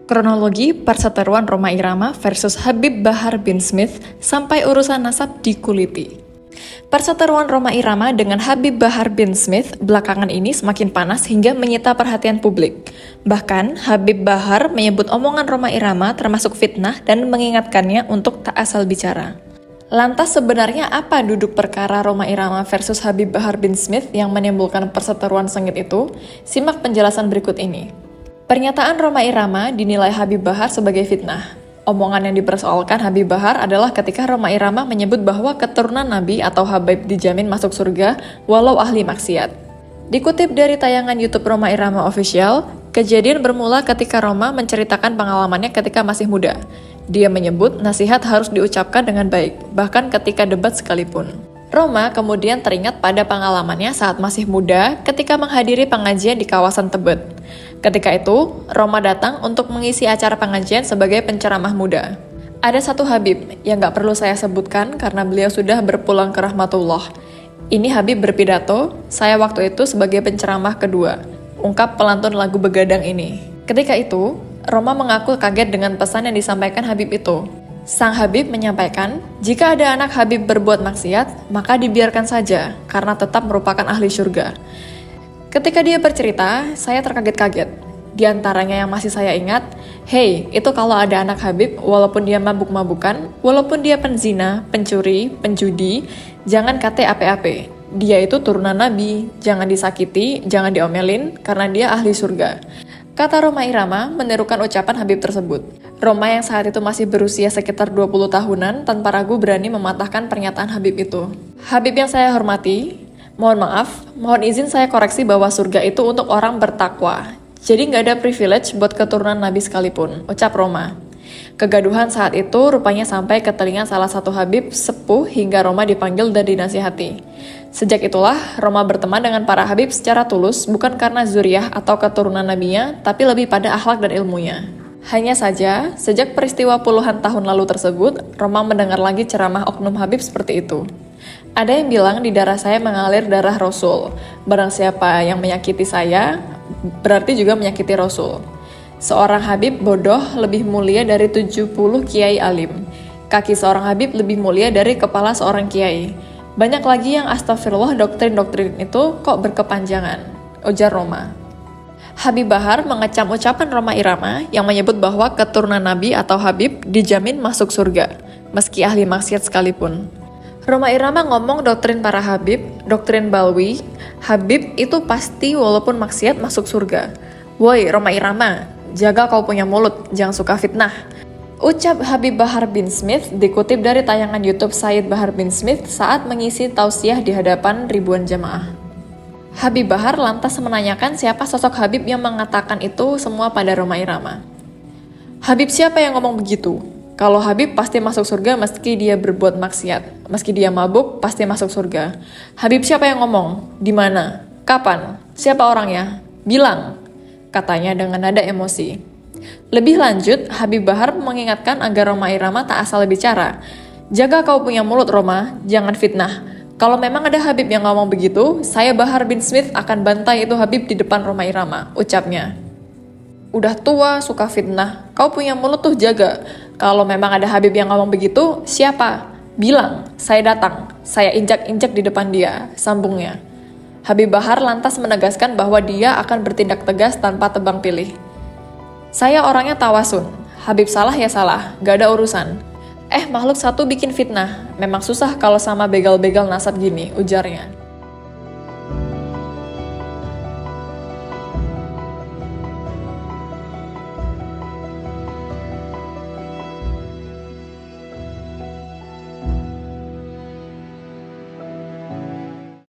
Kronologi perseteruan Rhoma Irama versus Habib Bahar bin Smith sampai urusan nasab dikuliti. Perseteruan Rhoma Irama dengan Habib Bahar bin Smith belakangan ini semakin panas hingga menyita perhatian publik. Bahkan, Habib Bahar menyebut omongan Rhoma Irama termasuk fitnah dan mengingatkannya untuk tak asal bicara. Lantas sebenarnya apa duduk perkara Rhoma Irama versus Habib Bahar bin Smith yang menimbulkan perseteruan sengit itu? Simak penjelasan berikut ini. Pernyataan Rhoma Irama dinilai Habib Bahar sebagai fitnah. Omongan yang dipersoalkan Habib Bahar adalah ketika Rhoma Irama menyebut bahwa keturunan Nabi atau Habib dijamin masuk surga walau ahli maksiat. Dikutip dari tayangan YouTube Rhoma Irama Official, kejadian bermula ketika Rhoma menceritakan pengalamannya ketika masih muda. Dia menyebut nasihat harus diucapkan dengan baik, bahkan ketika debat sekalipun. Rhoma kemudian teringat pada pengalamannya saat masih muda ketika menghadiri pengajian di kawasan Tebet. Ketika itu, Rhoma datang untuk mengisi acara pengajian sebagai penceramah muda. Ada satu Habib yang gak perlu saya sebutkan karena beliau sudah berpulang ke rahmatullah. Ini Habib berpidato, saya waktu itu sebagai penceramah kedua, ungkap pelantun lagu Begadang ini. Ketika itu, Rhoma mengaku kaget dengan pesan yang disampaikan Habib itu. Sang Habib menyampaikan, jika ada anak Habib berbuat maksiat, maka dibiarkan saja, karena tetap merupakan ahli surga. Ketika dia bercerita, saya terkaget-kaget. Di antaranya yang masih saya ingat, hey, itu kalau ada anak Habib, walaupun dia mabuk-mabukan, walaupun dia penzina, pencuri, penjudi, jangan kate ape-ape. Dia itu turunan Nabi, jangan disakiti, jangan diomelin, karena dia ahli surga. Kata Rhoma Irama menirukan ucapan Habib tersebut. Rhoma yang saat itu masih berusia sekitar 20 tahunan tanpa ragu berani mematahkan pernyataan Habib itu. Habib yang saya hormati, mohon maaf, mohon izin saya koreksi bahwa surga itu untuk orang bertakwa. Jadi nggak ada privilege buat keturunan Nabi sekalipun, ucap Rhoma. Kegaduhan saat itu rupanya sampai ke telinga salah satu Habib sepuh hingga Rhoma dipanggil dan dinasihati. Sejak itulah, Rhoma berteman dengan para Habib secara tulus bukan karena zuriyah atau keturunan nabinya, tapi lebih pada akhlak dan ilmunya. Hanya saja, sejak peristiwa puluhan tahun lalu tersebut, Rhoma mendengar lagi ceramah oknum Habib seperti itu. Ada yang bilang di darah saya mengalir darah Rasul. Barang siapa yang menyakiti saya, berarti juga menyakiti Rasul. Seorang Habib bodoh lebih mulia dari 70 kiai alim. Kaki seorang Habib lebih mulia dari kepala seorang kiai. Banyak lagi yang astagfirullah doktrin-doktrin itu kok berkepanjangan, ujar Rhoma. Habib Bahar mengecam ucapan Rhoma Irama yang menyebut bahwa keturunan Nabi atau Habib dijamin masuk surga, meski ahli maksiat sekalipun. Rhoma Irama ngomong doktrin para Habib, doktrin Balwi, Habib itu pasti walaupun maksiat masuk surga. Woi Rhoma Irama, jaga kau punya mulut, jangan suka fitnah. Ucap Habib Bahar bin Smith dikutip dari tayangan YouTube Sayyid Bahar bin Smith saat mengisi tausiah di hadapan ribuan jamaah. Habib Bahar lantas menanyakan siapa sosok Habib yang mengatakan itu semua pada Rhoma Irama. Habib siapa yang ngomong begitu? Kalau Habib pasti masuk surga meski dia berbuat maksiat. Meski dia mabuk, pasti masuk surga. Habib siapa yang ngomong? Di mana? Kapan? Siapa orangnya? Bilang, katanya dengan nada emosi. Lebih lanjut, Habib Bahar mengingatkan agar Rhoma Irama tak asal bicara. Jaga kau punya mulut Rhoma, jangan fitnah. Kalau memang ada Habib yang ngomong begitu, saya Bahar bin Smith akan bantai itu Habib di depan Rhoma Irama, ucapnya. Udah tua, suka fitnah, kau punya mulut tuh jaga. Kalau memang ada Habib yang ngomong begitu, siapa? Bilang, saya datang, saya injak-injak di depan dia, sambungnya. Habib Bahar lantas menegaskan bahwa dia akan bertindak tegas tanpa tebang pilih. Saya orangnya tawasun, Habib salah ya salah, gak ada urusan. Makhluk satu bikin fitnah, memang susah kalau sama begal-begal nasab gini, ujarnya.